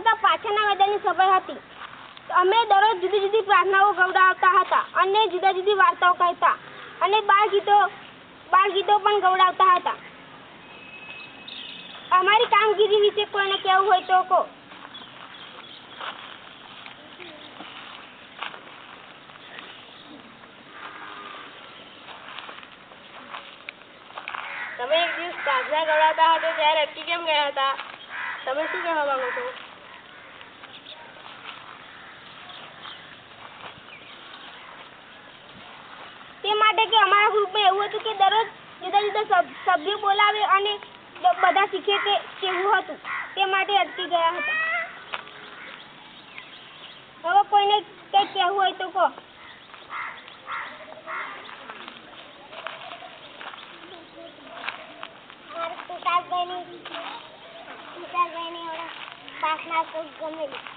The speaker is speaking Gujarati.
કાકા પાછળના મેદાનની સભા હતી. અમે દરરોજ જુદી જુદી પ્રાર્થનાઓ ગવડાવતા હતા અને જુદા જુદી વાર્તાઓ કહેતા અને બાળ ગીતો પણ ગવડાવતા હતા. અમારી કામગીરી વિશે કોઈને કહેવું હોય તો કહો. તમે એક દિવસ પ્રાર્થના ગવડાવતા હતા ત્યારે અટકી કેમ ગયા હતા? તમે શું કહેવા માંગો છો? તે માટે કે અમારા ગ્રુપમાં એવું હતું કે દરરોજ જુદા જુદા સભ્યો બોલાવે અને બધા શીખે તેવું હતું. તે માટે અટકી ગયા હતા. હવે કોઈને કંઈક કહેવું હોય તો કહો. તુષારભાઈની પ્રાર્થના તો ગમેલી.